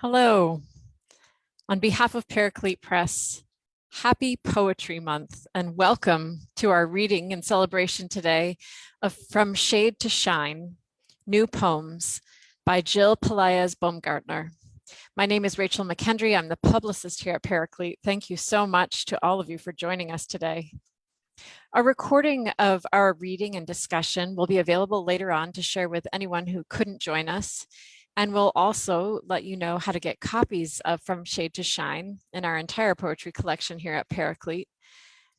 Hello. On behalf of Paraclete Press, happy Poetry Month and welcome to our reading and celebration today of From Shade to Shine, New Poems by Jill Peláez Baumgaertner. My name is Rachel McKendry. I'm the publicist here at Paraclete. Thank you so much to all of you for joining us today. A recording of our reading and discussion will be available later on to share with anyone who couldn't join us. And we'll also let you know how to get copies of From Shade to Shine in our entire poetry collection here at Paraclete.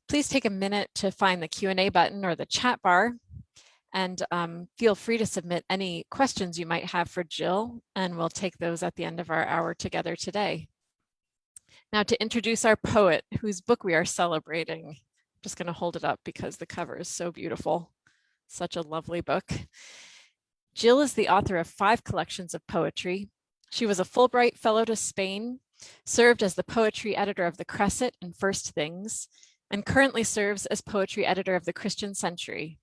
Please take a minute to find the Q&A button or the chat bar and feel free to submit any questions you might have for Jill, and we'll take those at the end of our hour together today. Now to introduce our poet whose book we are celebrating. I'm just going to hold it up because the cover is so beautiful. Such a lovely book. Jill is the author of 5 collections of poetry. She was a Fulbright Fellow to Spain, served as the poetry editor of The Cresset and First Things, and currently serves as poetry editor of The Christian Century.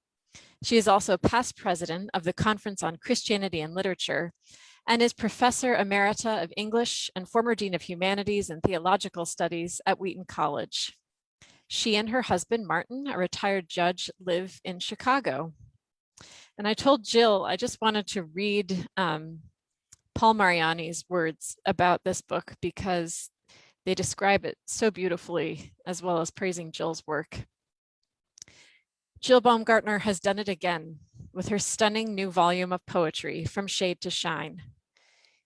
She is also past president of the Conference on Christianity and Literature and is Professor Emerita of English and former Dean of Humanities and Theological Studies at Wheaton College. She and her husband, Martin, a retired judge, live in Chicago. And I told Jill I just wanted to read Paul Mariani's words about this book because they describe it so beautifully, as well as praising Jill's work. Jill Baumgaertner has done it again with her stunning new volume of poetry, From Shade to Shine.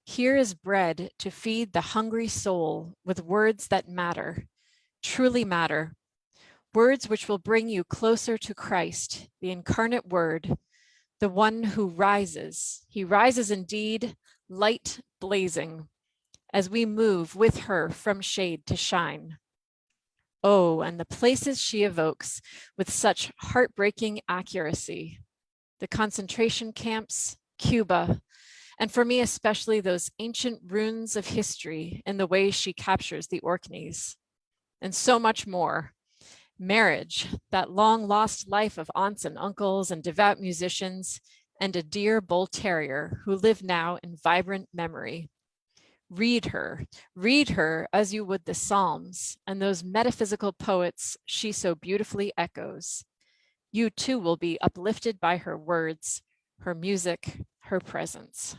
Here is bread to feed the hungry soul with words that matter, truly matter, words which will bring you closer to Christ, the incarnate word, the one who rises. He rises indeed, light blazing, as we move with her from shade to shine. Oh, and the places she evokes with such heartbreaking accuracy. The concentration camps, Cuba, and for me especially those ancient ruins of history in the way she captures the Orkneys, and so much more. Marriage, that long lost life of aunts and uncles and devout musicians, and a dear bull terrier who live now in vibrant memory. Read her as you would the Psalms and those metaphysical poets she so beautifully echoes. You too will be uplifted by her words, her music, her presence.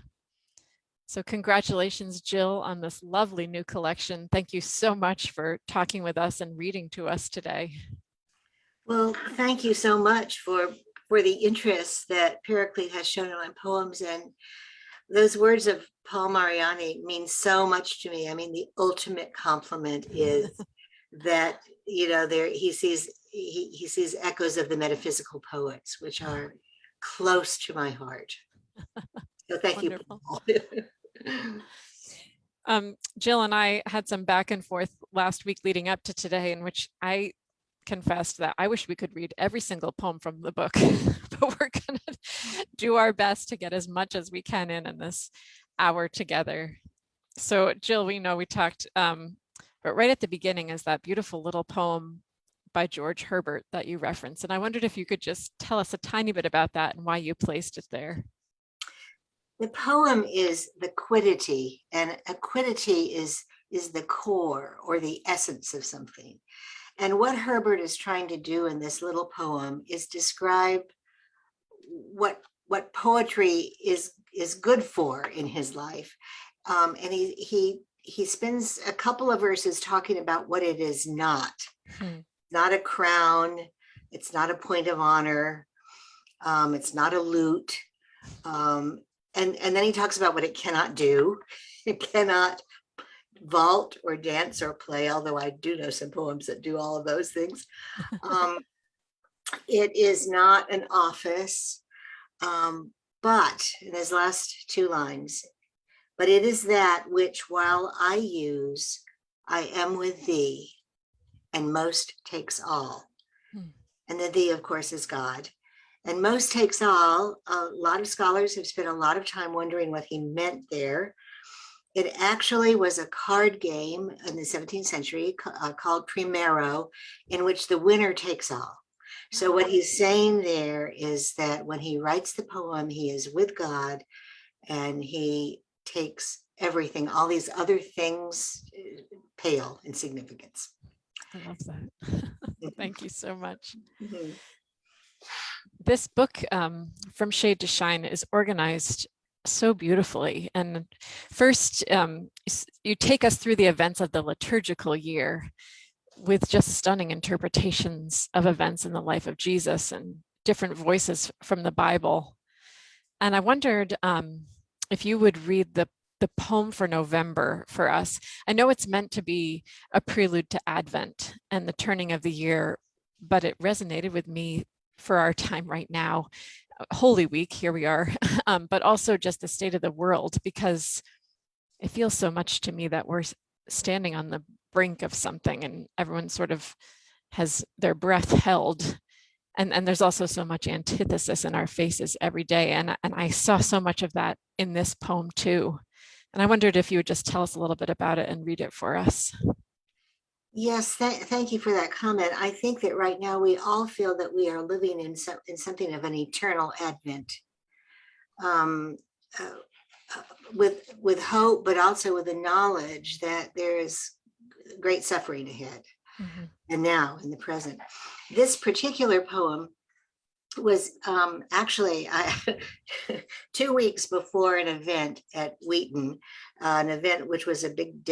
So congratulations, Jill, on this lovely new collection. Thank you so much for talking with us and reading to us today. Well, thank you so much for the interest that Paraclete has shown in my poems. And those words of Paul Mariani mean so much to me. I mean, the ultimate compliment is that, you know, he sees echoes of the metaphysical poets, which are close to my heart. So thank Wonderful. you, Paul. Jill and I had some back and forth last week leading up to today, in which I confessed that I wish we could read every single poem from the book, but we're going to do our best to get as much as we can in this hour together. So Jill, we know we talked, but right at the beginning is that beautiful little poem by George Herbert that you referenced. And I wondered if you could just tell us a tiny bit about that and why you placed it there. The poem is the quiddity, and a quiddity is the core or the essence of something. And what Herbert is trying to do in this little poem is describe what poetry is good for in his life. And he spends a couple of verses talking about what it is not. Not a crown, it's not a point of honor, it's not a lute. And then he talks about what it cannot do. It cannot vault or dance or play, although I do know some poems that do all of those things. It is not an office, but in his last 2 lines, but it is that which while I use, I am with thee, and most takes all. And the thee, of course, is God. And most takes all. A lot of scholars have spent a lot of time wondering what he meant there. It actually was a card game in the 17th century called Primero, in which the winner takes all. So what he's saying there is that when he writes the poem, he is with God and he takes everything, all these other things pale in significance. I love that. Thank you so much. Mm-hmm. This book, From Shade to Shine, is organized so beautifully. And first, you take us through the events of the liturgical year with just stunning interpretations of events in the life of Jesus and different voices from the Bible. And I wondered if you would read the poem for November for us. I know it's meant to be a prelude to Advent and the turning of the year, but it resonated with me for our time right now. Holy Week, here we are, but also just the state of the world, because it feels so much to me that we're standing on the brink of something and everyone sort of has their breath held. And there's also so much antithesis in our faces every day. And I saw so much of that in this poem too. And I wondered if you would just tell us a little bit about it and read it for us. Yes, thank you for that comment. I think that right now we all feel that we are living in something of an eternal Advent, with hope, but also with the knowledge that there is great suffering ahead. Mm-hmm. And now in the present. This particular poem was actually 2 weeks before an event at Wheaton, an event which was a big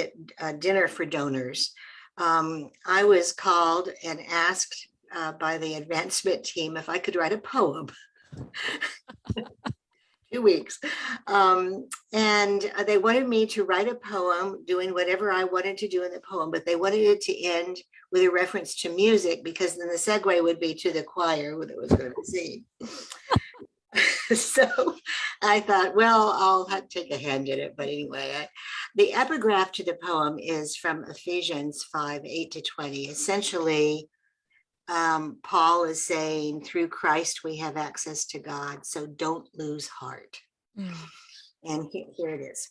dinner for donors. I was called and asked by the advancement team if I could write a poem. 2 weeks. And they wanted me to write a poem doing whatever I wanted to do in the poem, but they wanted it to end with a reference to music, because then the segue would be to the choir that was going to sing. So I thought, well, I'll have to take a hand in it. But anyway, the epigraph to the poem is from Ephesians 5:8-20. Essentially, Paul is saying, through Christ, we have access to God, so don't lose heart. And here it is.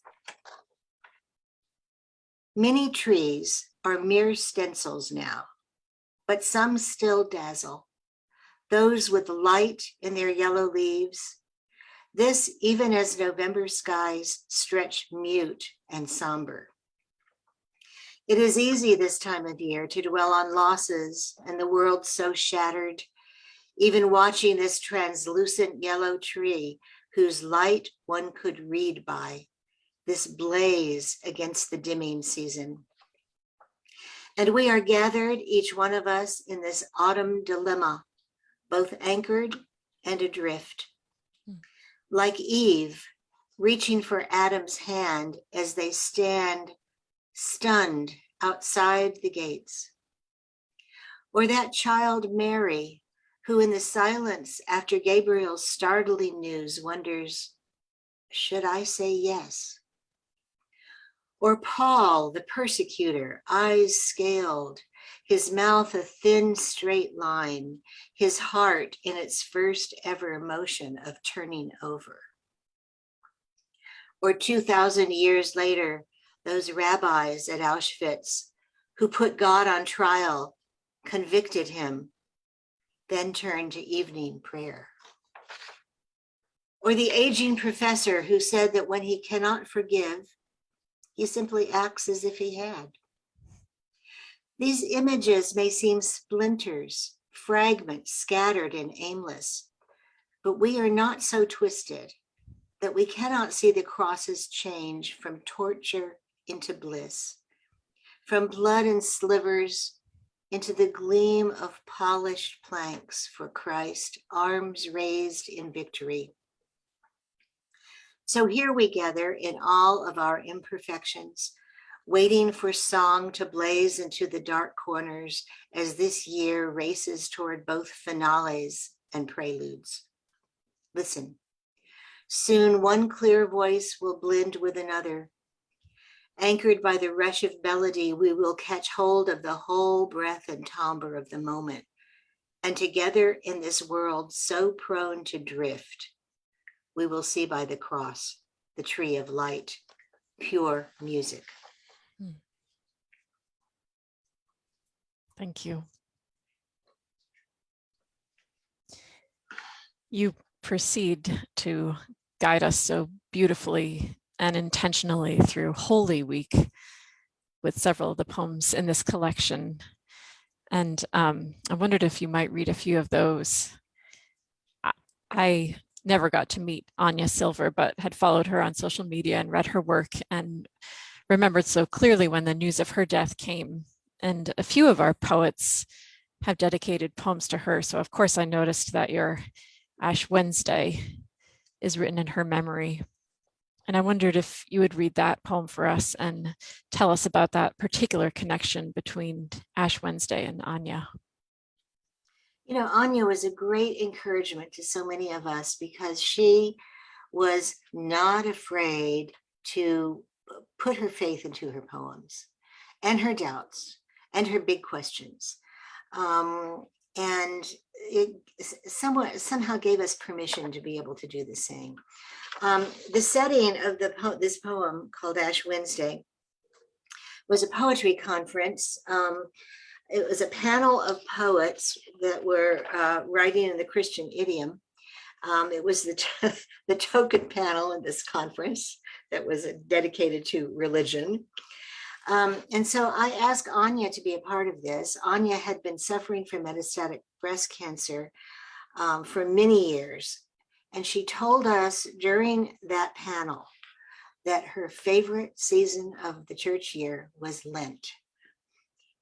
Many trees are mere stencils now, but some still dazzle, those with light in their yellow leaves. This even as November skies stretch mute and somber. It is easy this time of year to dwell on losses and the world so shattered, even watching this translucent yellow tree whose light one could read by, this blaze against the dimming season. And we are gathered, each one of us, in this autumn dilemma, both anchored and adrift. Like Eve, reaching for Adam's hand as they stand stunned outside the gates. Or that child Mary, who in the silence after Gabriel's startling news wonders, should I say yes? Or Paul, the persecutor, eyes scaled, his mouth a thin straight line, his heart in its first ever motion of turning over. Or 2,000 years later, those rabbis at Auschwitz who put God on trial, convicted him, then turned to evening prayer. Or the aging professor who said that when he cannot forgive, he simply acts as if he had. These images may seem splinters, fragments scattered and aimless, but we are not so twisted that we cannot see the crosses change from torture into bliss, from blood and slivers into the gleam of polished planks for Christ, arms raised in victory. So here we gather in all of our imperfections, waiting for song to blaze into the dark corners as this year races toward both finales and preludes. Listen, soon one clear voice will blend with another. Anchored by the rush of melody, we will catch hold of the whole breath and timbre of the moment. And together in this world so prone to drift, we will see by the cross, the tree of light, pure music. Thank you. You proceed to guide us so beautifully and intentionally through Holy Week with several of the poems in this collection. And I wondered if you might read a few of those. I never got to meet Anya Silver, but had followed her on social media and read her work and remembered so clearly when the news of her death came. And a few of our poets have dedicated poems to her. So of course I noticed that your Ash Wednesday is written in her memory. And I wondered if you would read that poem for us and tell us about that particular connection between Ash Wednesday and Anya. You know, Anya was a great encouragement to so many of us because she was not afraid to put her faith into her poems and her doubts and her big questions. And it somehow gave us permission to be able to do the same. The setting of this poem called Ash Wednesday was a poetry conference. It was a panel of poets that were writing in the Christian idiom. It was the token panel in this conference that was dedicated to religion. And so I asked Anya to be a part of this. Anya had been suffering from metastatic breast cancer for many years. And she told us during that panel that her favorite season of the church year was Lent,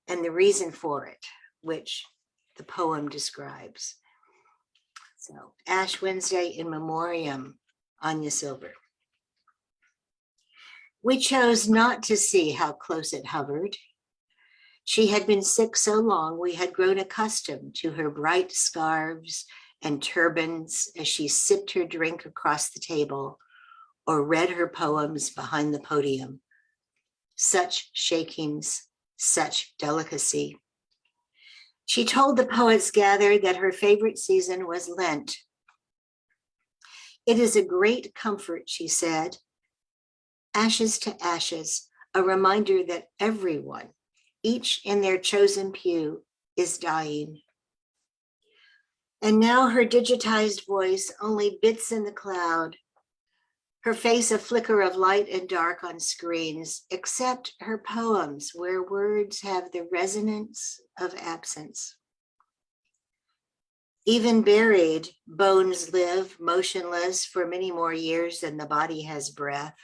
and the reason for it, which the poem describes. So, Ash Wednesday in Memoriam, Anya Silver. We chose not to see how close it hovered. She had been sick so long, we had grown accustomed to her bright scarves and turbans as she sipped her drink across the table or read her poems behind the podium. Such shakings, such delicacy. She told the poets gathered that her favorite season was Lent. It is a great comfort, she said. Ashes to ashes, a reminder that everyone, each in their chosen pew, is dying. And now her digitized voice, only bits in the cloud, her face a flicker of light and dark on screens, except her poems where words have the resonance of absence. Even buried, bones live motionless for many more years than the body has breath.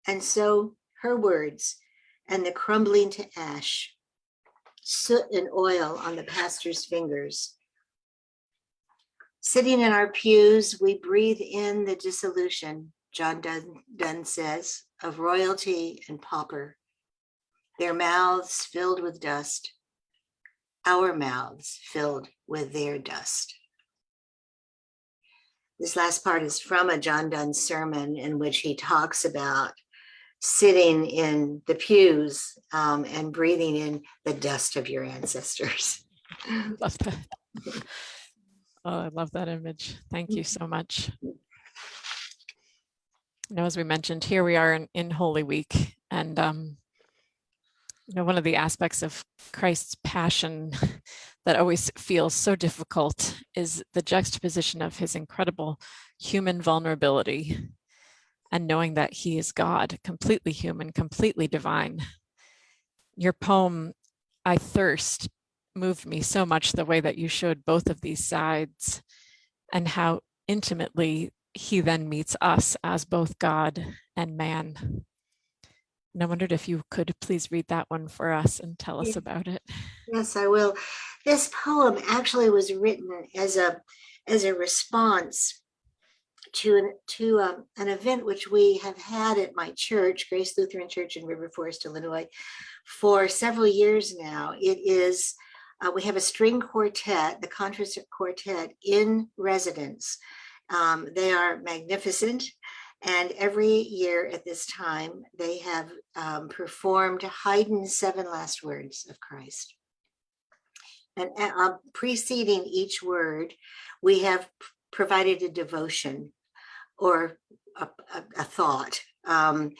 And so her words and the crumbling to ash, soot and oil on the pastor's fingers. Sitting in our pews, we breathe in the dissolution, John Donne says, of royalty and pauper, their mouths filled with dust, our mouths filled with their dust. This last part is from a John Donne sermon in which he talks about sitting in the pews and breathing in the dust of your ancestors. Love that. Oh, I love that image. Thank you so much. You know, as we mentioned, here we are in Holy Week, and you know, one of the aspects of Christ's passion that always feels so difficult is the juxtaposition of his incredible human vulnerability and knowing that he is God, completely human, completely divine. Your poem, I Thirst, moved me so much the way that you showed both of these sides and how intimately he then meets us as both God and man. And I wondered if you could please read that one for us and tell us about it. Yes, I will. This poem actually was written as a response to an event which we have had at my church, Grace Lutheran Church in River Forest, Illinois, for several years now. It is, we have a string quartet, the concert quartet in residence. They are magnificent. And every year at this time, they have performed Haydn's 7 Last Words of Christ. And preceding each word, we have provided a devotion or a thought. And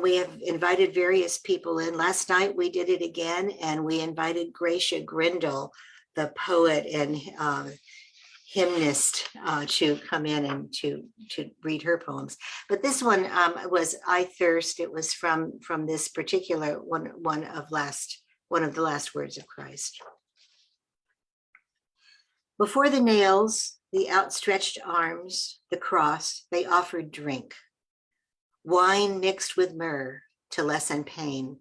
we have invited various people in. Last night we did it again, and we invited Gracia Grindle, the poet, and hymnist to come in and to read her poems. But this one was I Thirst. It was from this particular one of the last words of Christ. Before the nails, the outstretched arms, the cross, they offered drink, wine mixed with myrrh to lessen pain.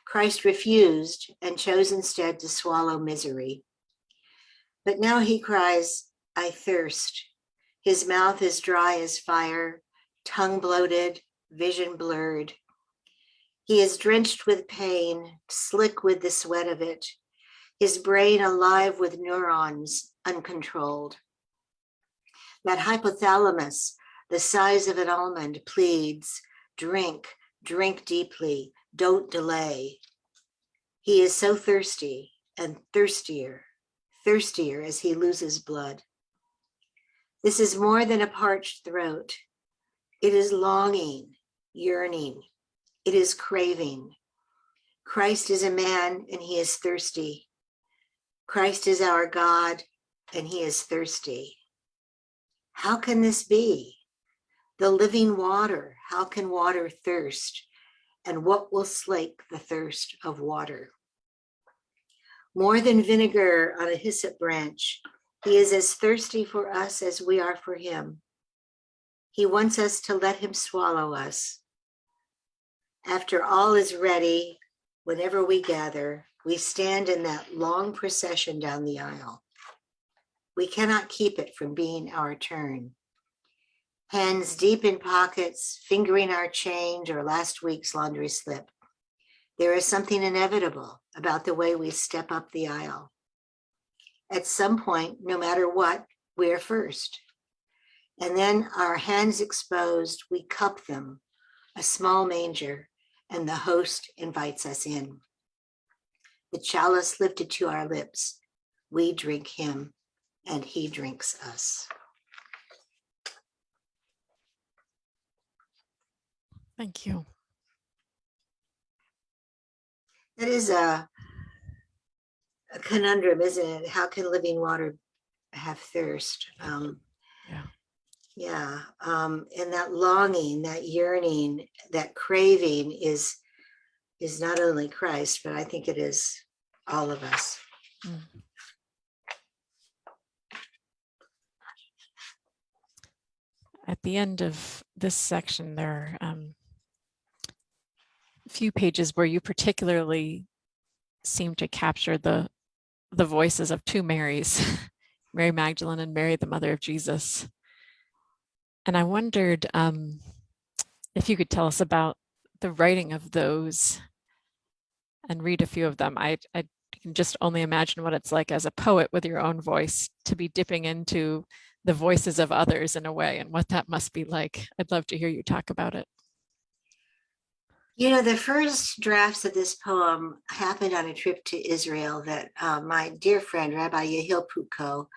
Christ refused and chose instead to swallow misery. But now he cries, I thirst. His mouth is dry as fire, tongue bloated, vision blurred. He is drenched with pain, slick with the sweat of it, his brain alive with neurons uncontrolled. That hypothalamus, the size of an almond, pleads, drink, drink deeply, don't delay. He is so thirsty and thirstier as he loses blood. This is more than a parched throat. It is longing, yearning. It is craving. Christ is a man and he is thirsty. Christ is our God and he is thirsty. How can this be? The living water, how can water thirst? And what will slake the thirst of water? More than vinegar on a hyssop branch, he is as thirsty for us as we are for him. He wants us to let him swallow us. After all is ready, whenever we gather, we stand in that long procession down the aisle. We cannot keep it from being our turn. Hands deep in pockets, fingering our change or last week's laundry slip. There is something inevitable about the way we step up the aisle. At some point, no matter what, we're first. And then our hands exposed, we cup them, a small manger, and the host invites us in. The chalice lifted to our lips, we drink him, and he drinks us. Thank you. That is a conundrum, isn't it? How can living water have thirst? And that longing, that yearning, that craving is not only Christ, but I think it is all of us. Mm. At the end of this section, there are a few pages where you particularly seem to capture the voices of two Marys, Mary Magdalene and Mary, the mother of Jesus. And I wondered if you could tell us about the writing of those and read a few of them. I can just only imagine what it's like as a poet with your own voice to be dipping into the voices of others in a way and what that must be like. I'd love to hear you talk about it. You know, the first drafts of this poem happened on a trip to Israel that my dear friend, Rabbi Yehiel Puko,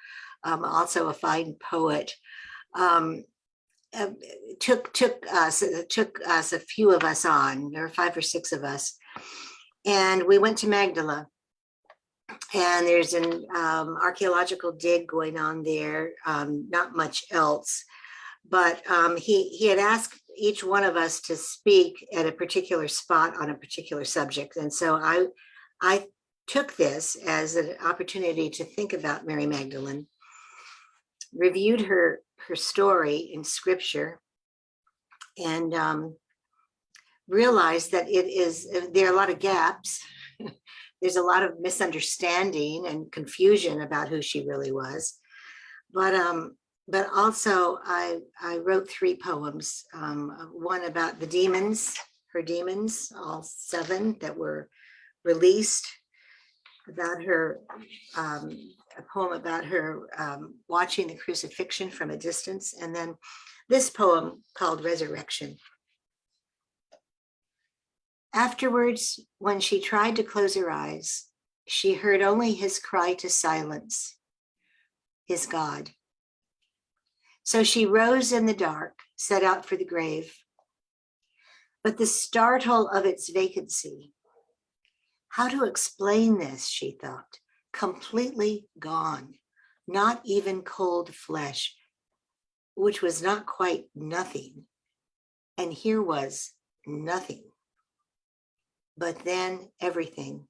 also a fine poet, took us, a few of us on. There were 5 or 6 of us. And we went to Magdalene. And there's an archaeological dig going on there, not much else. But he had asked each one of us to speak at a particular spot on a particular subject. And so I took this as an opportunity to think about Mary Magdalene, reviewed her story in scripture, and realized that there are a lot of gaps. There's a lot of misunderstanding and confusion about who she really was. But also I wrote 3 poems, one about the demons, her demons, all 7 that were released, about her, a poem about her watching the crucifixion from a distance, and then this poem called Resurrection. Afterwards, when she tried to close her eyes, she heard only his cry to silence, his God. So she rose in the dark, set out for the grave. But the startle of its vacancy, how to explain this, she thought, completely gone, not even cold flesh, which was not quite nothing. And here was nothing, but then everything.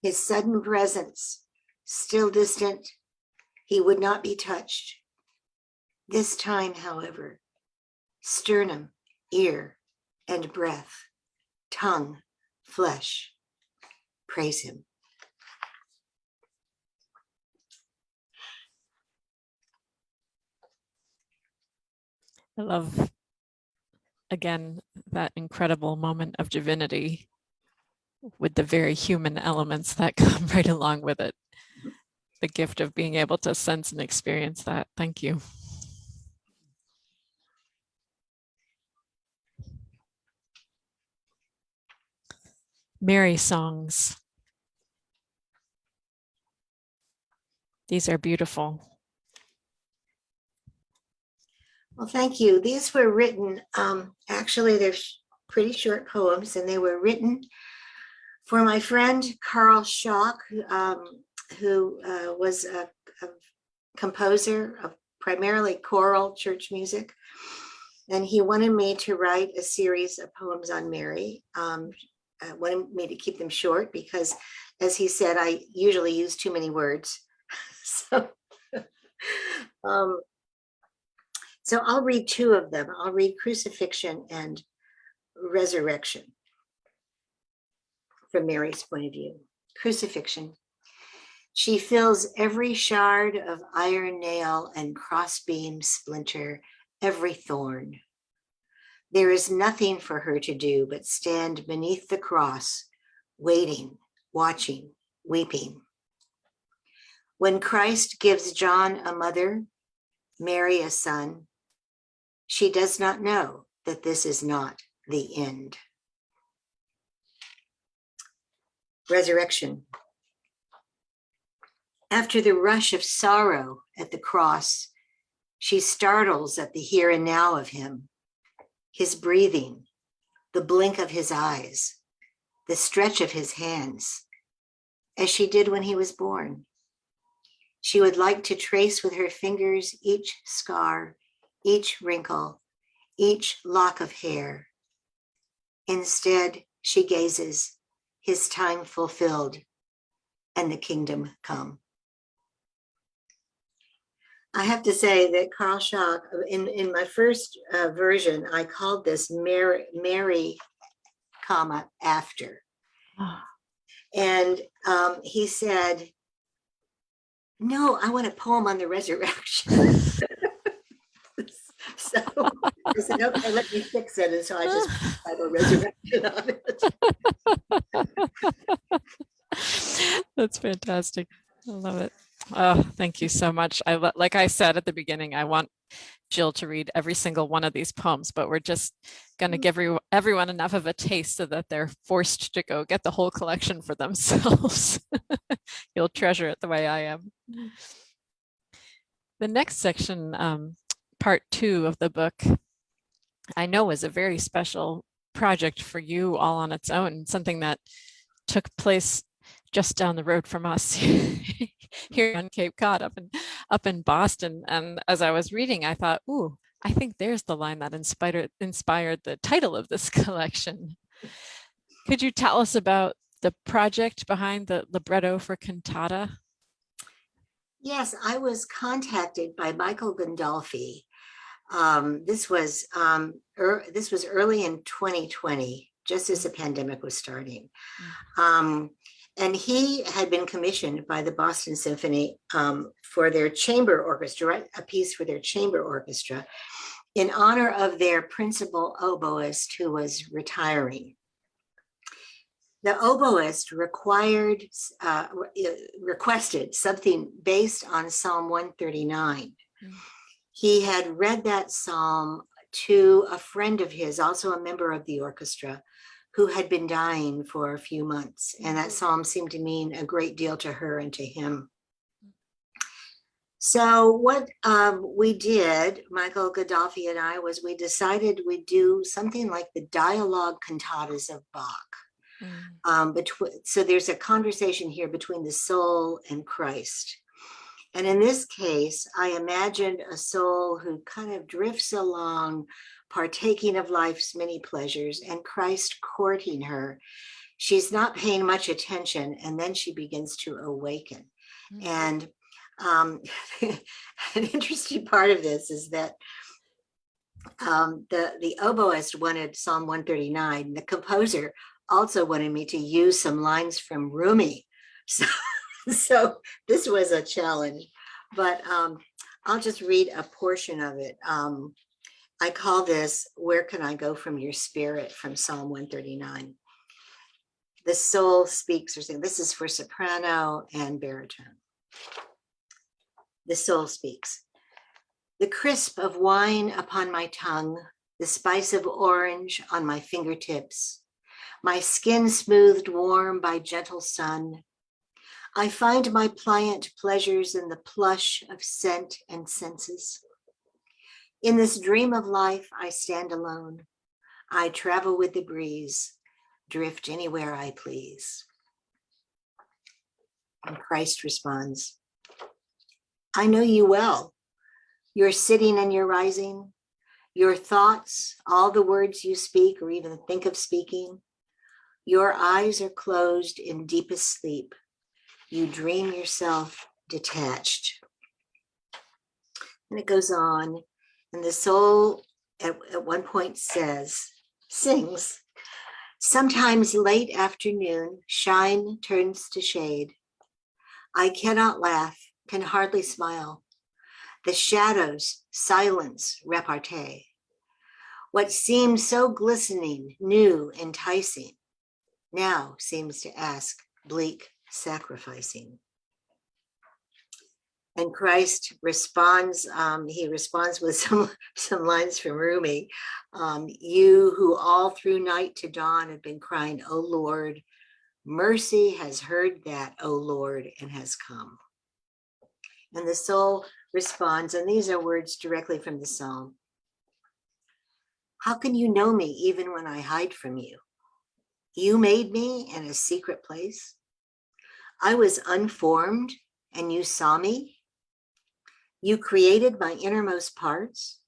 His sudden presence, still distant, he would not be touched. This time, however, sternum, ear, and breath, tongue, flesh, praise him. I love, again, that incredible moment of divinity with the very human elements that come right along with it. The gift of being able to sense and experience that. Thank you. Mary songs. These are beautiful. Well, thank you. These were written, actually, they're pretty short poems, and they were written for my friend Carl Schock, who was a composer of primarily choral church music. And he wanted me to write a series of poems on Mary. Wanted me to keep them short because, as he said, I usually use too many words. So I'll read two of them. I'll read Crucifixion and Resurrection from Mary's point of view. Crucifixion. She fills every shard of iron nail and crossbeam splinter, every thorn. There is nothing for her to do but stand beneath the cross, waiting, watching, weeping. When Christ gives John a mother, Mary a son, she does not know that this is not the end. Resurrection. After the rush of sorrow at the cross, she startles at the here and now of him, his breathing, the blink of his eyes, the stretch of his hands, as she did when he was born. She would like to trace with her fingers each scar, each wrinkle, each lock of hair. Instead, she gazes, his time fulfilled, and the kingdom come. I have to say that Carl Schock, in my first version, I called this Mary, comma, after. And he said, no, I want a poem on the resurrection. So I said, okay, let me fix it. And so I just put the resurrection on it. That's fantastic. I love it. Oh, thank you so much. Like I said at the beginning, I want Jill to read every single one of these poems, but we're just going to give everyone enough of a taste so that they're forced to go get the whole collection for themselves. You'll treasure it the way I am. The next section, part 2 of the book, I know is a very special project for you all on its own, something that took place just down the road from us here on Cape Cod, up in Boston. And as I was reading, I thought, ooh, I think there's the line that inspired the title of this collection. Could you tell us about the project behind the libretto for Cantata? Yes, I was contacted by Michael Gandolfi. This was early in 2020, just as the pandemic was starting. And he had been commissioned by the Boston Symphony for their chamber orchestra, a piece for their chamber orchestra, in honor of their principal oboist who was retiring. The oboist requested something based on Psalm 139. He had read that psalm to a friend of his, also a member of the orchestra, who had been dying for a few months. And that psalm seemed to mean a great deal to her and to him. So what we did, Michael Gandolfi and I, was we decided we'd do something like the dialogue cantatas of Bach. So there's a conversation here between the soul and Christ. And in this case, I imagined a soul who kind of drifts along, partaking of life's many pleasures, and Christ courting her. She's not paying much attention, and then she begins to awaken. Mm-hmm. And an interesting part of this is that the oboist wanted Psalm 139. The composer also wanted me to use some lines from Rumi. So this was a challenge, but I'll just read a portion of it. I call this, Where Can I Go From Your Spirit, from Psalm 139. The soul speaks, or saying, this is for soprano and baritone. The soul speaks. The crisp of wine upon my tongue, the spice of orange on my fingertips, my skin smoothed warm by gentle sun. I find my pliant pleasures in the plush of scent and senses. In this dream of life, I stand alone. I travel with the breeze, drift anywhere I please. And Christ responds, I know you well. Your sitting and your rising, your thoughts, all the words you speak or even think of speaking. Your eyes are closed in deepest sleep. You dream yourself detached. And it goes on, and the soul at one point sings, sometimes late afternoon, shine turns to shade. I cannot laugh, can hardly smile. The shadows silence repartee. What seemed so glistening, new, enticing, now seems to ask bleak, sacrificing. And Christ responds, he responds with some lines from Rumi. You who all through night to dawn have been crying, O Lord, mercy has heard that, O Lord, and has come. And the soul responds, and these are words directly from the psalm. How can you know me even when I hide from you? You made me in a secret place. I was unformed and you saw me. You created my innermost parts.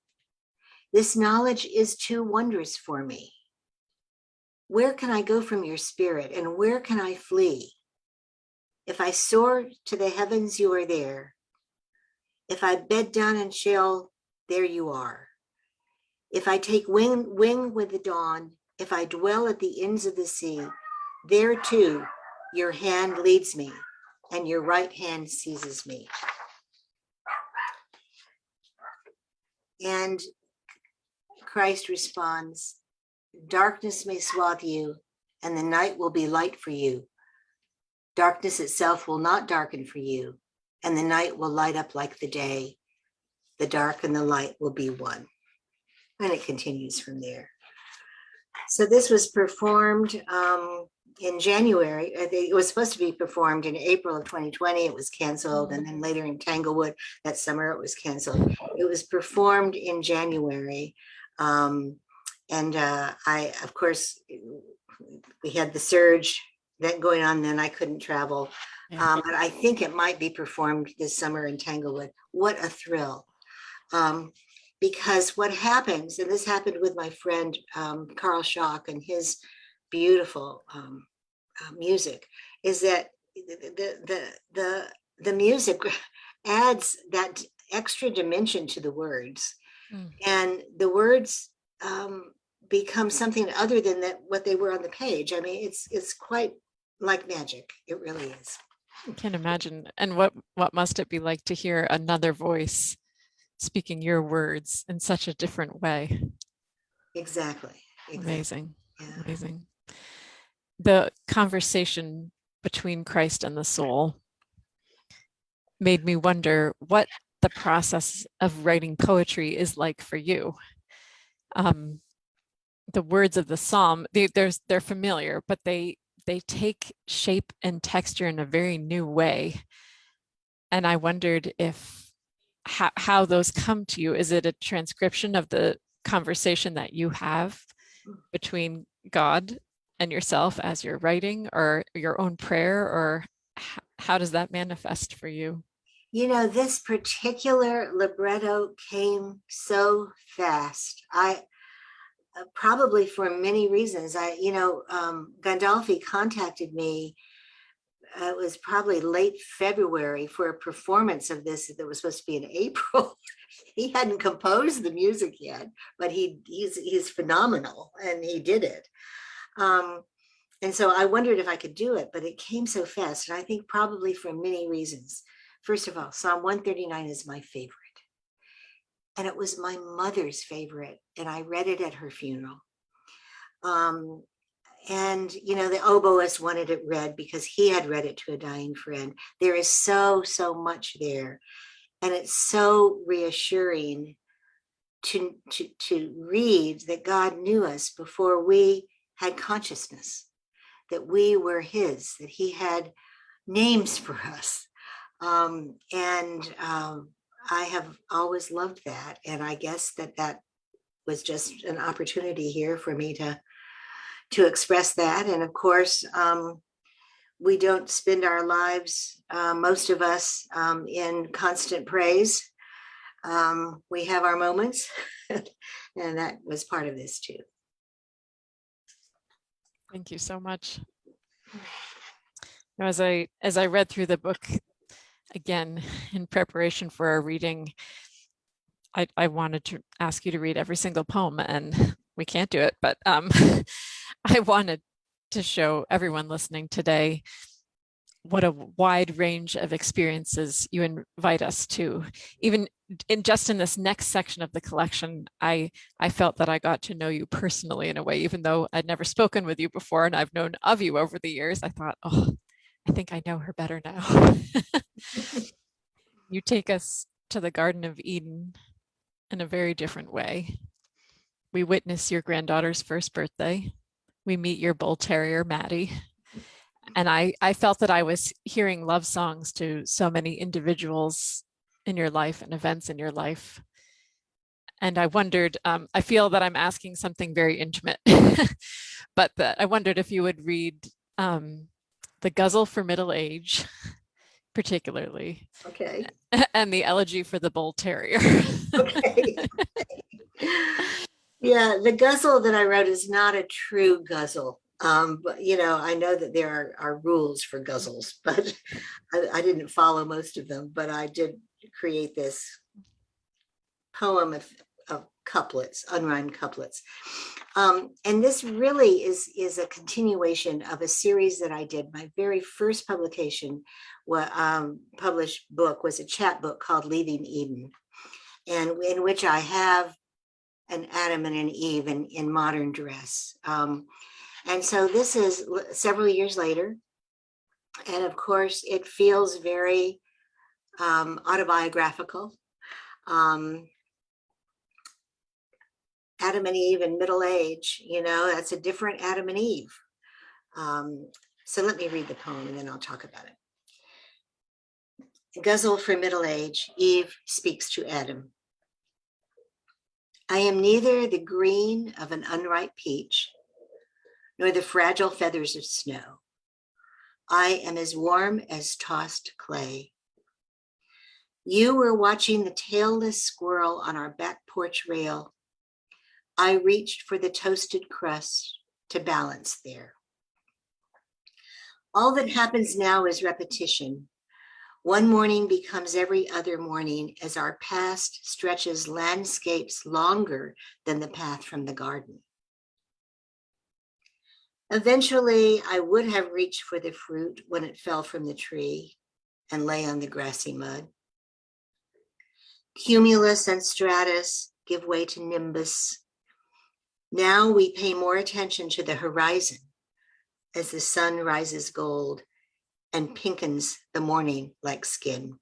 This knowledge is too wondrous for me. Where can I go from your spirit, and where can I flee? If I soar to the heavens, you are there. If I bed down in shell, there you are. If I take wing with the dawn, if I dwell at the ends of the sea, there too your hand leads me and your right hand seizes me. And Christ responds, darkness may swathe you and the night will be light for you. Darkness itself will not darken for you, and the night will light up like the day. The dark and the light will be one. And it continues from there. So this was performed in January. It was supposed to be performed in April of 2020. It was canceled. And then later in Tanglewood that summer, it was canceled. It was performed in January. Of course, we had the surge that going on, then I couldn't travel. But I think it might be performed this summer in Tanglewood. What a thrill. Because what happens, and this happened with my friend Carl Schock and his beautiful music, is that the music adds that extra dimension to the words, and the words become something other than what they were on the page. I mean, it's quite like magic. It really is. I can imagine. And what must it be like to hear another voice speaking your words in such a different way? Exactly. Amazing. Yeah. Amazing. The conversation between Christ and the soul made me wonder what the process of writing poetry is like for you. The words of the psalm, they're familiar, but they take shape and texture in a very new way. And I wondered how those come to you. Is it a transcription of the conversation that you have between God and yourself as you're writing, or your own prayer, or how does that manifest for you? You know, this particular libretto came so fast. I probably for many reasons. Gandolfi contacted me. It was probably late February for a performance of this that was supposed to be in April. He hadn't composed the music yet, but he's phenomenal, and he did it. And so I wondered if I could do it, but it came so fast, and I think probably for many reasons. First of all, Psalm 139 is my favorite, and it was my mother's favorite, and I read it at her funeral. And, you know, the oboist wanted it read because he had read it to a dying friend. There is so much there. And it's so reassuring to read that God knew us before we had consciousness, that we were his, that he had names for us. I have always loved that. And I guess that was just an opportunity here for me to express that. And of course, we don't spend our lives, most of us, in constant praise. We have our moments, and that was part of this too. Thank you so much. As I read through the book again in preparation for our reading, I wanted to ask you to read every single poem, and we can't do it, but I wanted to show everyone listening today what a wide range of experiences you invite us to. Even in this next section of the collection, I felt that I got to know you personally in a way, even though I'd never spoken with you before and I've known of you over the years. I thought, oh, I think I know her better now. You take us to the Garden of Eden in a very different way. We witness your granddaughter's first birthday. We meet your bull terrier, Maddie. And I felt that I was hearing love songs to so many individuals in your life and events in your life. And I wondered, I feel that I'm asking something very intimate, but I wondered if you would read the Guzzle for Middle Age, particularly. Okay. And the Elegy for the Bull Terrier. Okay. Yeah, the Guzzle that I wrote is not a true Guzzle. But, you know, I know that there are rules for Guzzles, but I didn't follow most of them, but I did create this poem of couplets, unrhymed couplets. And this really is a continuation of a series that I did. My very first published book was a chapbook called Leaving Eden, and in which I have an Adam and an Eve in modern dress. And so this is several years later. And of course, it feels very autobiographical. Adam and Eve in middle age, you know, that's a different Adam and Eve. So let me read the poem and then I'll talk about it. Guzzle for Middle Age, Eve speaks to Adam. I am neither the green of an unripe peach, nor the fragile feathers of snow. I am as warm as tossed clay. You were watching the tailless squirrel on our back porch rail. I reached for the toasted crust to balance there. All that happens now is repetition. One morning becomes every other morning as our past stretches landscapes longer than the path from the garden. Eventually, I would have reached for the fruit when it fell from the tree and lay on the grassy mud. Cumulus and stratus give way to nimbus. Now we pay more attention to the horizon as the sun rises gold and pinkens the morning like skin.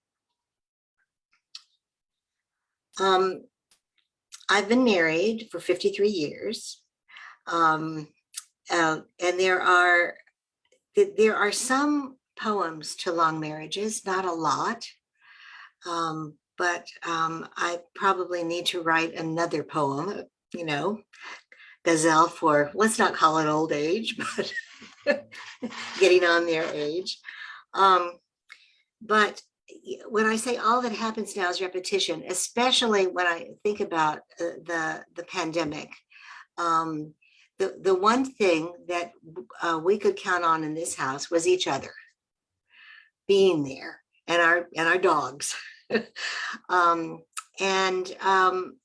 I've been married for 53 years. And there are some poems to long marriages, not a lot, but I probably need to write another poem, you know, Guzzle for, let's not call it old age, but getting on their age. But when I say all that happens now is repetition, especially when I think about the pandemic, the one thing that we could count on in this house was each other being there, and our dogs.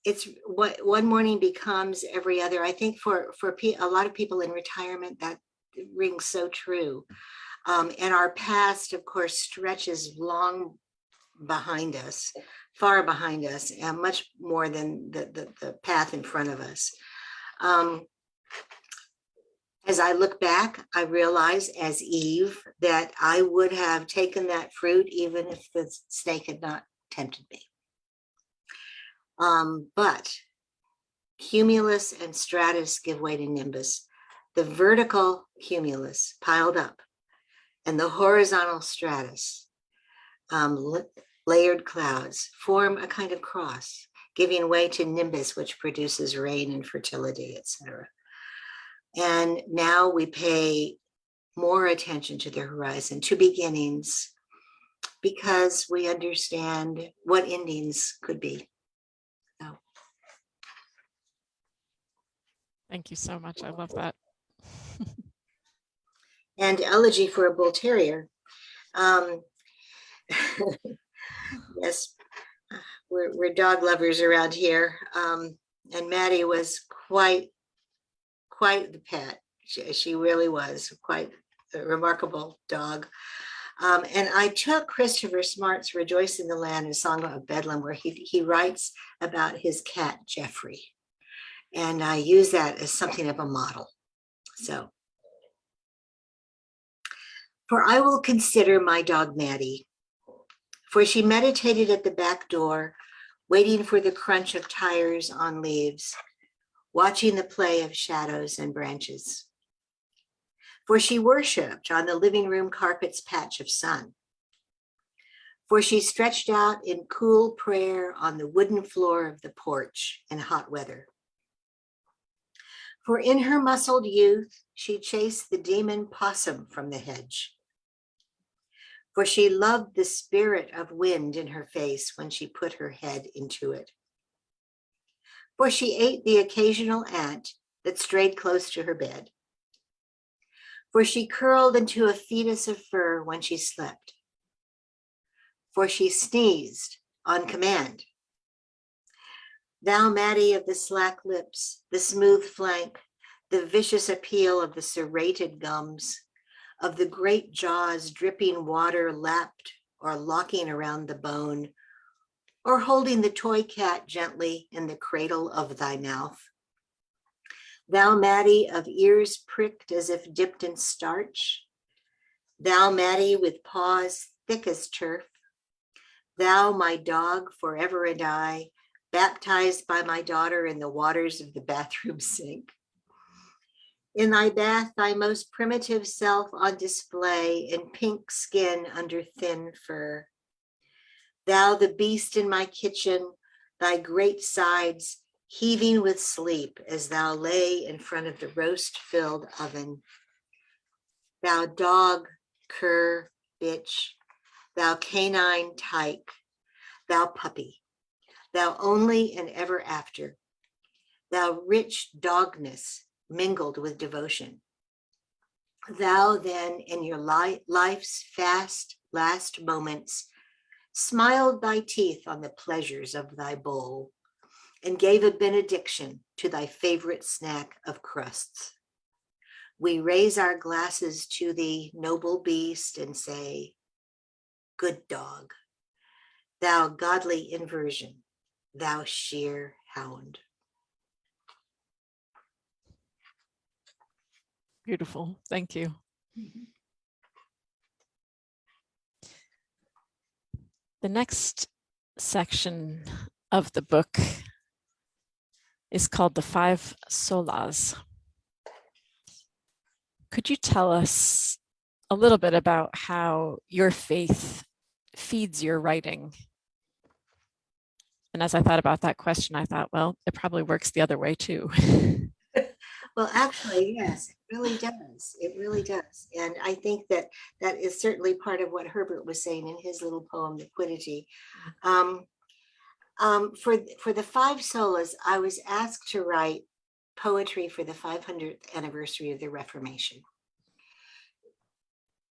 It's what one morning becomes every other. I think for a lot of people in retirement, that rings so true. And our past, of course, stretches long behind us, far behind us, and much more than the path in front of us. As I look back, I realize as Eve that I would have taken that fruit even if the snake had not tempted me. But cumulus and stratus give way to nimbus. The vertical cumulus piled up and the horizontal stratus, layered clouds, form a kind of cross, giving way to nimbus, which produces rain and fertility, etc. And now we pay more attention to the horizon, to beginnings, because we understand what endings could be. So. Thank you so much. I love that. And elegy for a bull terrier. Yes, we're dog lovers around here. And Maddie was quite the pet. She really was quite a remarkable dog. And I took Christopher Smart's Rejoice in the Land, a Song of Bedlam, where he writes about his cat, Jeffrey. And I use that as something of a model. So, for I will consider my dog, Maddie, for she meditated at the back door, waiting for the crunch of tires on leaves, watching the play of shadows and branches. For she worshiped on the living room carpet's patch of sun. For she stretched out in cool prayer on the wooden floor of the porch in hot weather. For in her muscled youth, she chased the demon possum from the hedge. For she loved the spirit of wind in her face when she put her head into it. For she ate the occasional ant that strayed close to her bed. For she curled into a fetus of fur when she slept. For she sneezed on command. Thou, Maddie of the slack lips, the smooth flank, the vicious appeal of the serrated gums, of the great jaws dripping water lapped or locking around the bone, or holding the toy cat gently in the cradle of thy mouth. Thou, Maddie of ears pricked as if dipped in starch. Thou, Maddie with paws thick as turf. Thou, my dog forever and I, baptized by my daughter in the waters of the bathroom sink. In thy bath, thy most primitive self on display in pink skin under thin fur. Thou, the beast in my kitchen, thy great sides heaving with sleep as thou lay in front of the roast-filled oven. Thou dog, cur, bitch, thou canine tyke, thou puppy, thou only and ever after, thou rich dogness mingled with devotion. Thou then in your life's fast last moments smiled thy teeth on the pleasures of thy bowl and gave a benediction to thy favorite snack of crusts. We raise our glasses to thee, noble beast, and say, good dog, thou godly inversion, thou sheer hound. Beautiful. Thank you. The next section of the book is called the Five Solas. Could you tell us a little bit about how your faith feeds your writing? And as I thought about that question, I thought, well, it probably works the other way too. Well, actually, yes, it really does. It really does. And I think that that is certainly part of what Herbert was saying in his little poem, The Quiddity. Um, for the Five Solas, I was asked to write poetry for the 500th anniversary of the Reformation.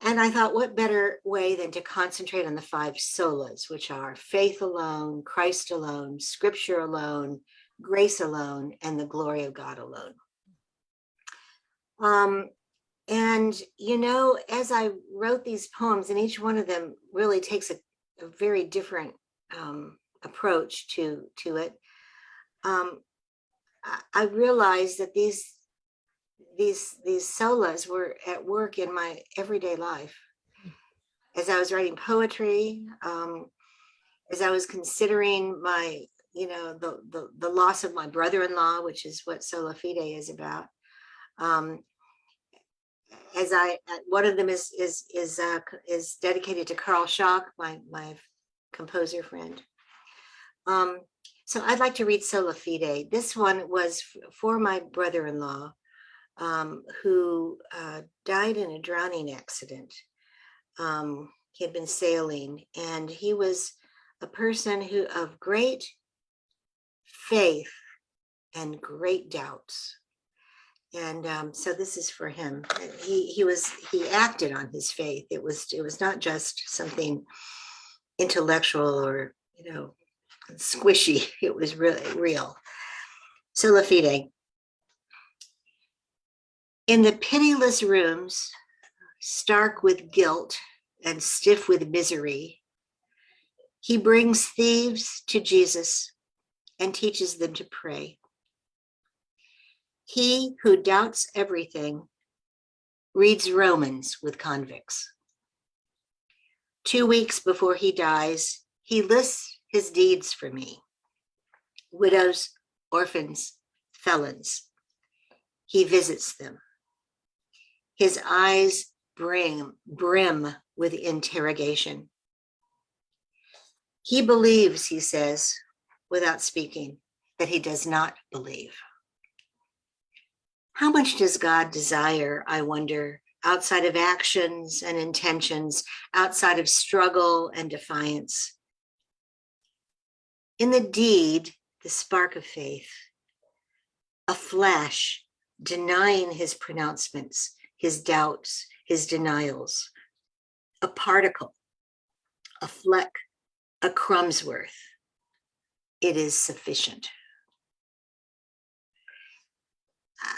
And I thought, what better way than to concentrate on the five solas, which are faith alone, Christ alone, scripture alone, grace alone, and the glory of God alone. And, you know, as I wrote these poems, and each one of them really takes a very different approach to it, I realized that these solas were at work in my everyday life. As I was writing poetry, as I was considering my, you know, the loss of my brother-in-law, which is what Sola Fide is about. As one of them is dedicated to Carl Schock, my composer friend. So I'd like to read Sola Fide. This one was for my brother-in-law, who died in a drowning accident. He had been sailing, and he was a person who of great faith and great doubts. And so this is for him. He acted on his faith. It was not just something intellectual or, you know, squishy. It was really real. Sola Fide. In the pitiless rooms, stark with guilt and stiff with misery, he brings thieves to Jesus and teaches them to pray. He who doubts everything reads Romans with convicts. 2 weeks before he dies, he lists his deeds for me. Widows, orphans, felons. He visits them. His eyes brim with interrogation. He believes, he says, without speaking, that he does not believe. How much does God desire, I wonder, outside of actions and intentions, outside of struggle and defiance? In the deed, the spark of faith, a flash denying his pronouncements, his doubts, his denials, a particle, a fleck, a crumb's worth. It is sufficient.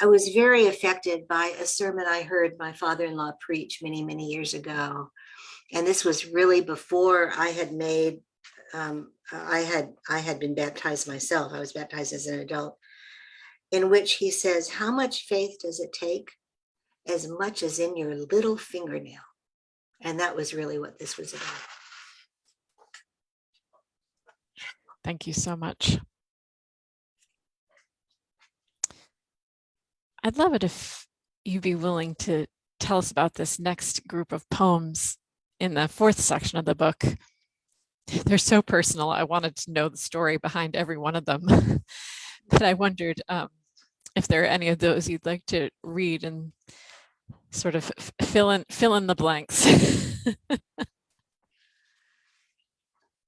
I was very affected by a sermon I heard my father-in-law preach many, many years ago. And this was really before I had made, I had been baptized myself. I was baptized as an adult, in which he says, how much faith does it take? As much as in your little fingernail. And that was really what this was about. Thank you so much. I'd love it if you'd be willing to tell us about this next group of poems in the fourth section of the book. They're so personal. I wanted to know the story behind every one of them. But I wondered if there are any of those you'd like to read and sort of fill in the blanks.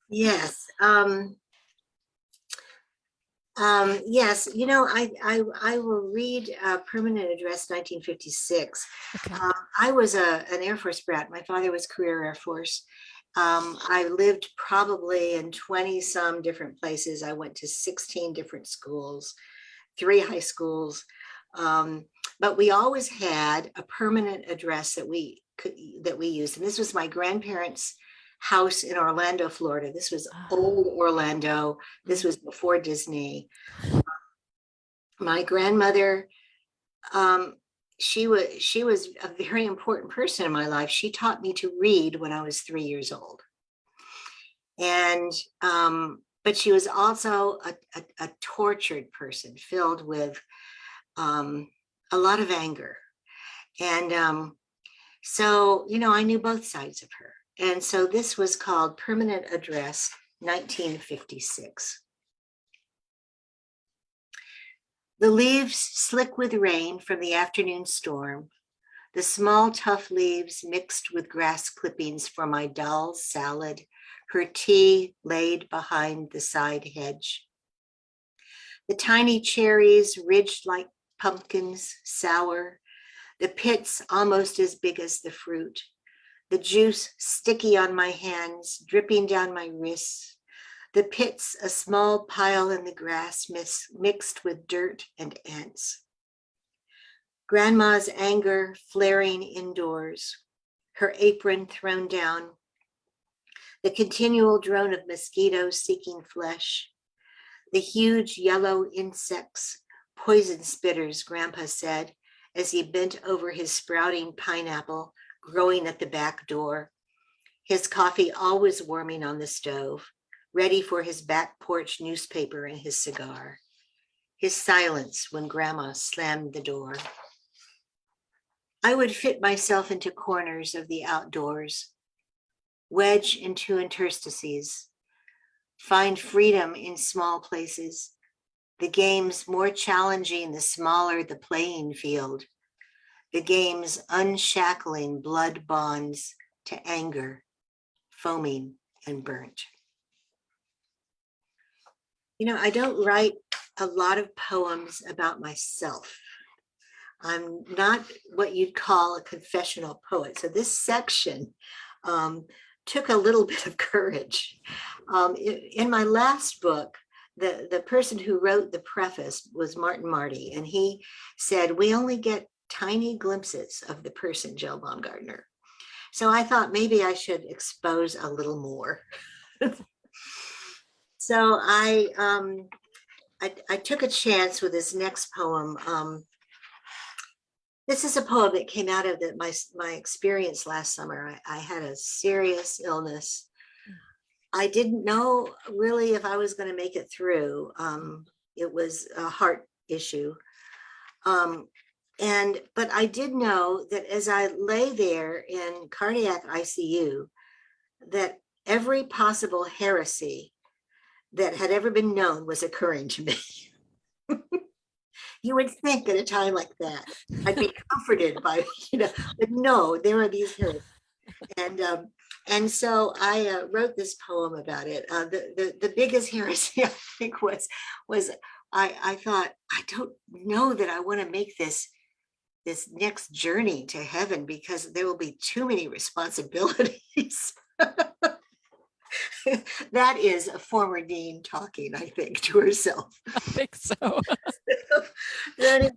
Yes. Yes, you know, I will read Permanent Address 1956. Okay. I was an Air Force brat. My father was career Air Force. I lived probably in 20 some different places. I went to 16 different schools, 3 high schools. But we always had a permanent address that we used. And this was my grandparents' house in Orlando, Florida. This was old Orlando. This was before Disney. My grandmother, she was a very important person in my life. She taught me to read when I was 3 years old. And but she was also a tortured person, filled with a lot of anger. And so, you know, I knew both sides of her. And so this was called Permanent Address 1956. The leaves slick with rain from the afternoon storm, the small tough leaves mixed with grass clippings for my doll's salad, her tea laid behind the side hedge. The tiny cherries ridged like pumpkins, sour, the pits almost as big as the fruit, the juice sticky on my hands, dripping down my wrists, the pits a small pile in the grass mixed with dirt and ants. Grandma's anger flaring indoors, her apron thrown down, the continual drone of mosquitoes seeking flesh, the huge yellow insects, poison spitters, Grandpa said, as he bent over his sprouting pineapple growing at the back door, his coffee always warming on the stove, ready for his back porch newspaper and his cigar, his silence when Grandma slammed the door. I would fit myself into corners of the outdoors, wedge into interstices, find freedom in small places, the games more challenging the smaller the playing field, the games unshackling blood bonds to anger, foaming and burnt. You know, I don't write a lot of poems about myself. I'm not what you'd call a confessional poet. So this section took a little bit of courage. In my last book, the person who wrote the preface was Martin Marty, and he said, we only get tiny glimpses of the person, Jill Baumgaertner. So I thought maybe I should expose a little more. So I took a chance with this next poem. This is a poem that came out of my experience last summer. I had a serious illness. I didn't know really if I was going to make it through. It was a heart issue. But I did know that as I lay there in cardiac ICU, that every possible heresy that had ever been known was occurring to me. You would think at a time like that, I'd be comforted by, but no, there are these heresies. And so I wrote this poem about it. The biggest heresy, I think, was I thought, I don't know that I want to make this next journey to heaven because there will be too many responsibilities. That is a former dean talking, I think, to herself. I think so. Anyway,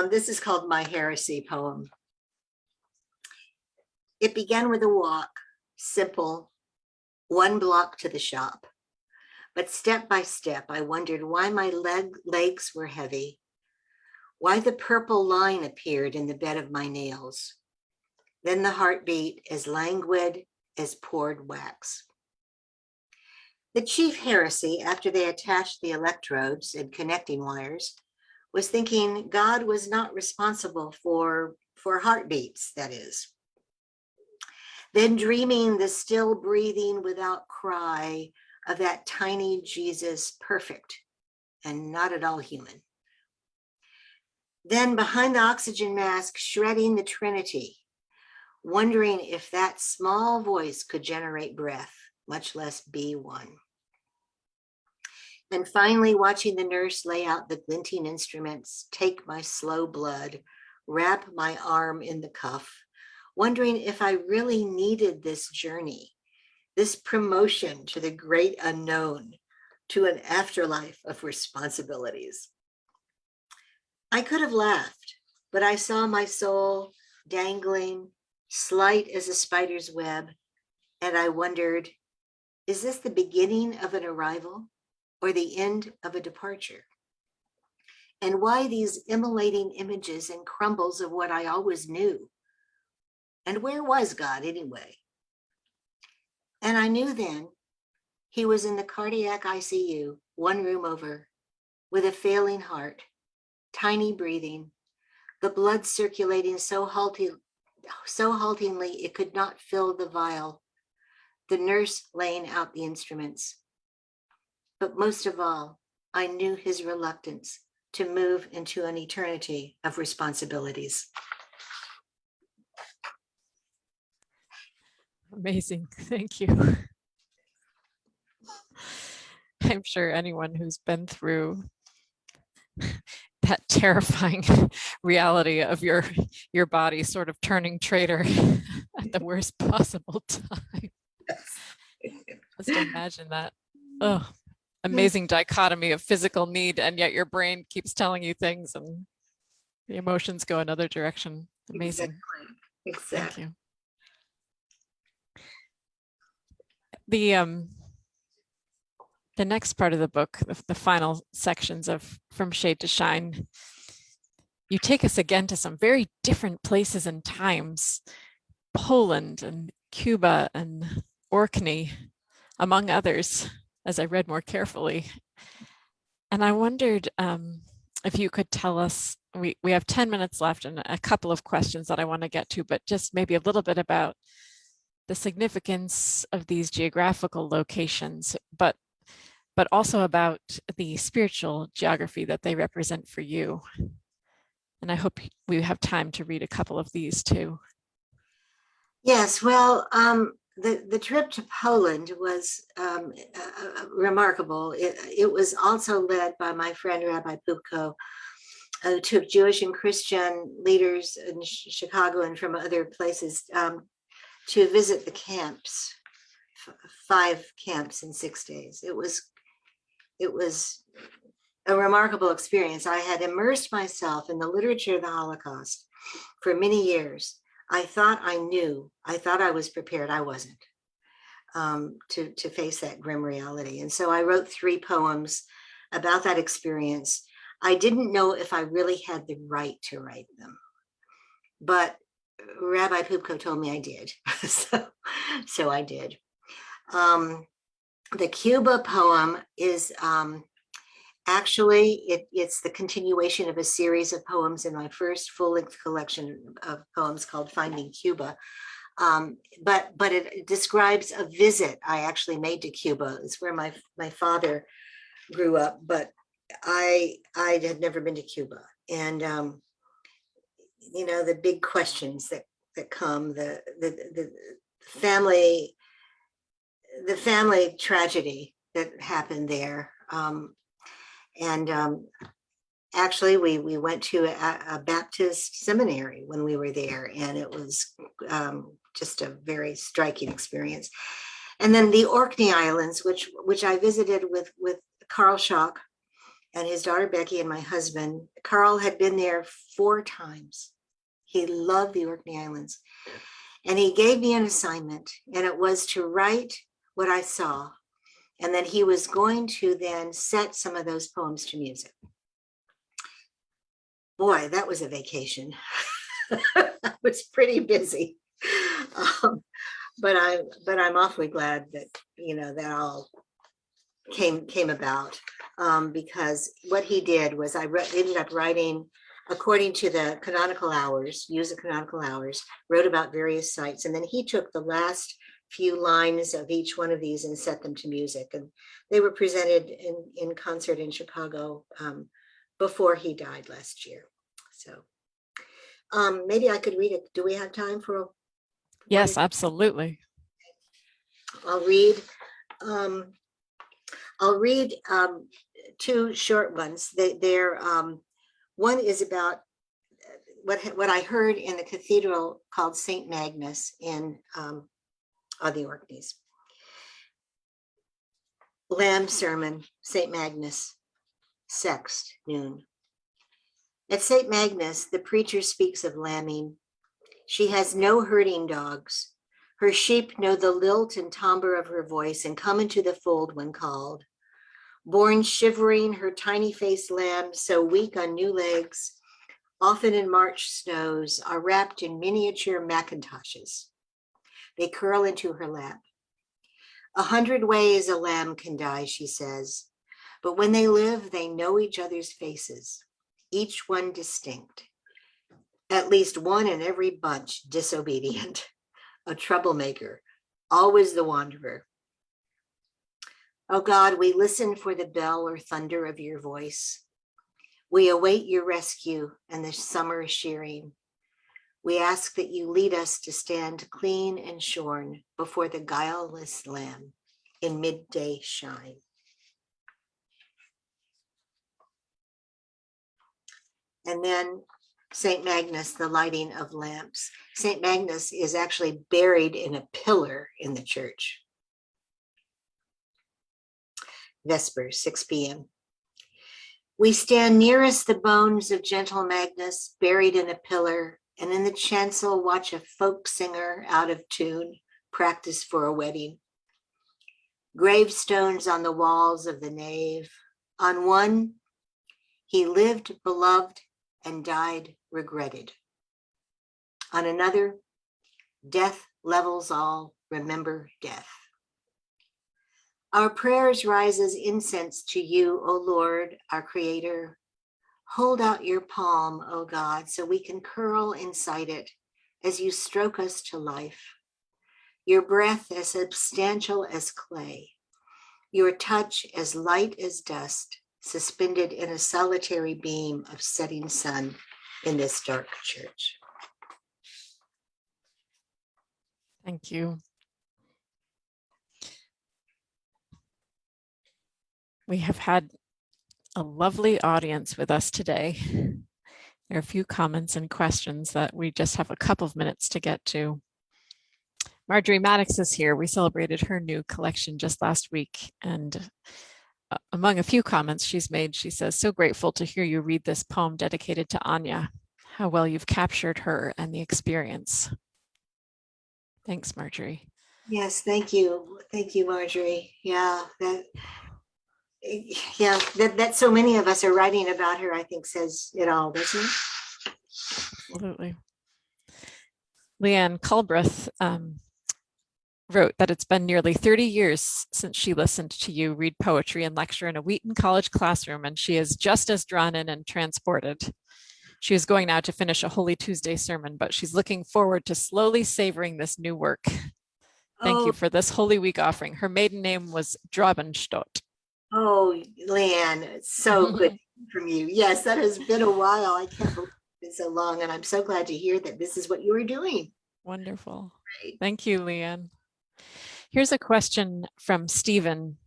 this is called My Heresy poem. It began with a walk, simple, 1 block to the shop. But step by step, I wondered why my legs were heavy, why the purple line appeared in the bed of my nails. Then the heartbeat as languid as poured wax. The chief heresy, after they attached the electrodes and connecting wires, was thinking God was not responsible for heartbeats, that is. Then dreaming the still breathing without cry of that tiny Jesus, perfect and not at all human. Then behind the oxygen mask, shredding the Trinity, wondering if that small voice could generate breath, much less be one. And finally watching the nurse lay out the glinting instruments, take my slow blood, wrap my arm in the cuff, wondering if I really needed this journey, this promotion to the great unknown, to an afterlife of responsibilities. I could have laughed, but I saw my soul dangling, slight as a spider's web, and I wondered, is this the beginning of an arrival or the end of a departure? And why these immolating images and crumbles of what I always knew? And where was God anyway? And I knew then he was in the cardiac ICU, 1 room over, with a failing heart, tiny breathing, the blood circulating so haltingly it could not fill the vial, the nurse laying out the instruments. But most of all, I knew his reluctance to move into an eternity of responsibilities. Amazing. Thank you. I'm sure anyone who's been through that terrifying reality of your body sort of turning traitor at the worst possible time. Just imagine that. Oh, amazing dichotomy of physical need, and yet your brain keeps telling you things and the emotions go another direction. Amazing. Exactly. Thank you. The next part of the book, the final sections of From Shade to Shine, you take us again to some very different places and times, Poland and Cuba and Orkney, among others, as I read more carefully. And I wondered if you could tell us, we have 10 minutes left and a couple of questions that I want to get to, but just maybe a little bit about the significance of these geographical locations, but also about the spiritual geography that they represent for you. And I hope we have time to read a couple of these too. Yes, well, the trip to Poland was remarkable. It was also led by my friend Rabbi Pupko, who took Jewish and Christian leaders in Chicago and from other places to visit the camps, 5 camps in 6 days. It was a remarkable experience. I had immersed myself in the literature of the Holocaust for many years. I thought I knew, I thought I was prepared. I wasn't, to face that grim reality. And so I wrote 3 poems about that experience. I didn't know if I really had the right to write them, but Rabbi Pupko told me I did. so I did. The Cuba poem is actually, it's the continuation of a series of poems in my first full-length collection of poems called Finding Cuba. But it describes a visit I actually made to Cuba. It's where my father grew up, but I had never been to Cuba. And you know, the big questions that come, the family tragedy that happened there. Actually, we went to a Baptist seminary when we were there, and it was just a very striking experience. And then the Orkney Islands, which I visited with Carl Schock and his daughter Becky and my husband. Carl had been there 4 times. He loved the Orkney Islands. And he gave me an assignment, and it was to write what I saw. And then he was going to then set some of those poems to music. Boy, that was a vacation. I was pretty busy. But I'm awfully glad that, you know, that all came about, because what he did was I ended up writing according to the canonical hours, use the canonical hours, wrote about various sites, and then he took the last few lines of each one of these and set them to music, and they were presented in concert in Chicago before he died last year. So maybe I could read it. Do we have time for? Yes, absolutely. I'll read 2 short ones. They're one is about what I heard in the cathedral called St. Magnus in on the Orkneys. Lamb sermon, St. Magnus, sext, noon. At St. Magnus, the preacher speaks of lambing. She has no herding dogs. Her sheep know the lilt and timbre of her voice and come into the fold when called. Born shivering, her tiny-faced lambs, so weak on new legs, often in March snows, are wrapped in miniature macintoshes. They curl into her lap. 100 ways a lamb can die, she says, but when they live, they know each other's faces, each one distinct. At least one in every bunch disobedient, a troublemaker, always the wanderer. Oh God, we listen for the bell or thunder of your voice. We await your rescue and the summer shearing. We ask that you lead us to stand clean and shorn before the guileless Lamb in midday shine. And then St. Magnus, the lighting of lamps. St. Magnus is actually buried in a pillar in the church. Vespers, 6 p.m. We stand nearest the bones of gentle Magnus, buried in a pillar, and in the chancel watch a folk singer out of tune, practice for a wedding. Gravestones on the walls of the nave. On one, he lived beloved and died regretted. On another, death levels all, remember death. Our prayers rise as incense to you, O Lord, our creator. Hold out your palm, O God, so we can curl inside it as you stroke us to life. Your breath as substantial as clay, your touch as light as dust, suspended in a solitary beam of setting sun in this dark church. Thank you. We have had a lovely audience with us today. There are a few comments and questions that we just have a couple of minutes to get to. Marjorie Maddox is here. We celebrated her new collection just last week, and among a few comments she's made, she says, "So grateful to hear you read this poem dedicated to Anya. How well you've captured her and the experience." Thanks, Marjorie. Yes, thank you. Thank you, Marjorie. That so many of us are writing about her, I think says it all, doesn't it? Absolutely. Leanne Culbreth wrote that it's been nearly 30 years since she listened to you read poetry and lecture in a Wheaton College classroom, and she is just as drawn in and transported. She is going now to finish a Holy Tuesday sermon, but she's looking forward to slowly savoring this new work. Thank you for this Holy Week offering. Her maiden name was Drabenstadt. Oh, Leanne, it's so good from you. Yes, that has been a while. I can't believe it's been so long, and I'm so glad to hear that this is what you are doing. Wonderful. Right. Thank you, Leanne. Here's a question from Stephen.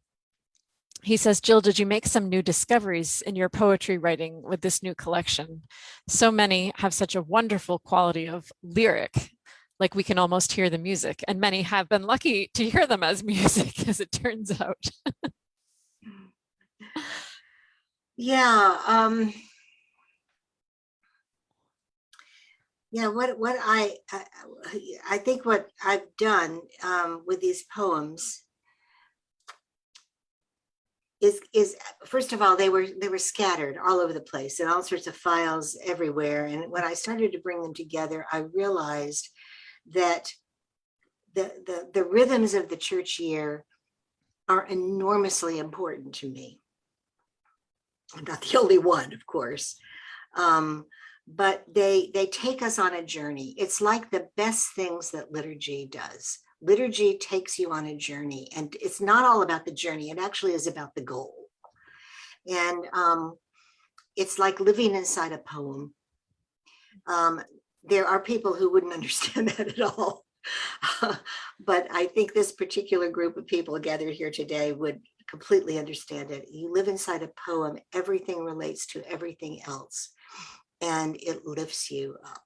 He says, Jill, did you make some new discoveries in your poetry writing with this new collection? So many have such a wonderful quality of lyric, like we can almost hear the music, and many have been lucky to hear them as music, as it turns out. What I think what I've done with these poems is first of all, they were scattered all over the place in all sorts of files everywhere. And when I started to bring them together, I realized that the rhythms of the church year are enormously important to me. I'm not the only one, of course, but they take us on a journey. It's like the best things that liturgy does. Liturgy takes you on a journey, and it's not all about the journey. It actually is about the goal. And it's like living inside a poem. There are people who wouldn't understand that at all. But I think this particular group of people gathered here today would completely understand it. You live inside a poem, everything relates to everything else, and it lifts you up.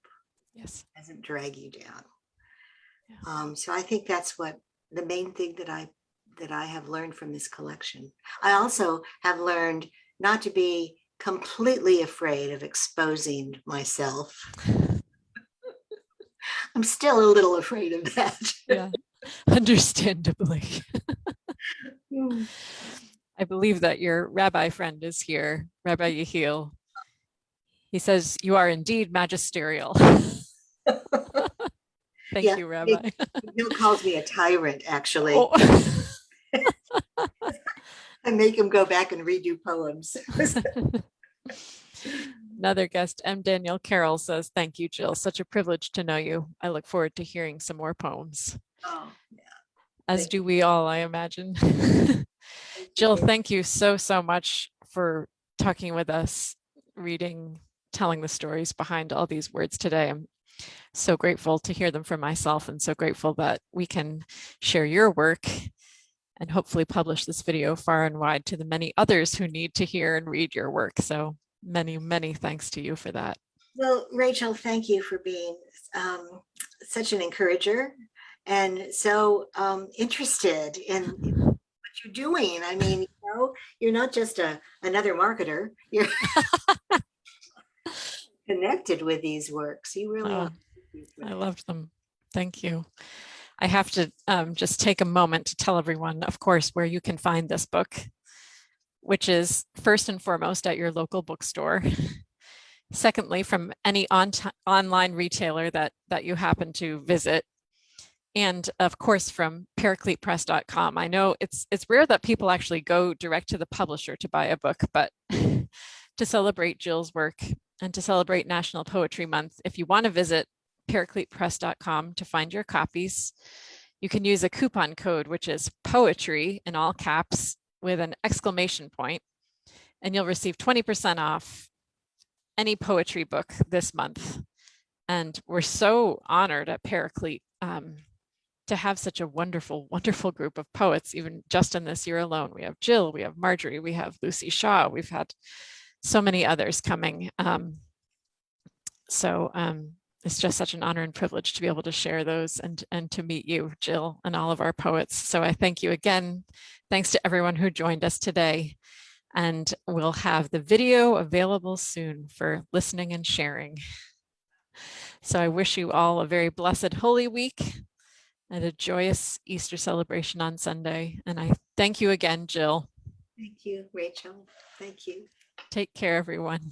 Yes. Doesn't drag you down. Yeah. So I think that's what the main thing that I have learned from this collection. I also have learned not to be completely afraid of exposing myself. I'm still a little afraid of that. Yeah, understandably. I believe that your rabbi friend is here, Rabbi Yehiel. He says, you are indeed magisterial. Thank you, Rabbi. He calls me a tyrant, actually. Oh. I make him go back and redo poems. Another guest, M. Daniel Carroll, says, thank you, Jill. Such a privilege to know you. I look forward to hearing some more poems. Oh, yeah. As do we all, I imagine. Jill, thank you so much for talking with us. reading, telling the stories behind all these words today. I'm so grateful to hear them from myself, and so grateful that we can share your work and hopefully publish this video far and wide to the many others who need to hear and read your work. So many, many thanks to you for that. Well, Rachel, thank you for being such an encourager and so interested in what you're doing. I mean, you know, you're not just another marketer. You're connected with these works. You really are. I loved them. Thank you. I have to just take a moment to tell everyone, of course, where you can find this book, which is first and foremost at your local bookstore. Secondly, from any online retailer that you happen to visit. And of course, from paracletepress.com. I know it's rare that people actually go direct to the publisher to buy a book, but to celebrate Jill's work and to celebrate National Poetry Month, if you want to visit paracletepress.com to find your copies, you can use a coupon code, which is poetry in all caps with an exclamation point, and you'll receive 20% off any poetry book this month. And we're so honored at Paraclete to have such a wonderful, wonderful group of poets, even just in this year alone. We have Jill, we have Marjorie, we have Lucy Shaw, we've had so many others coming. It's just such an honor and privilege to be able to share those and to meet you, Jill, and all of our poets. So I thank you again. Thanks to everyone who joined us today. And we'll have the video available soon for listening and sharing. So I wish you all a very blessed Holy Week and a joyous Easter celebration on Sunday. And I thank you again, Jill. Thank you, Rachel. Thank you. Take care, everyone.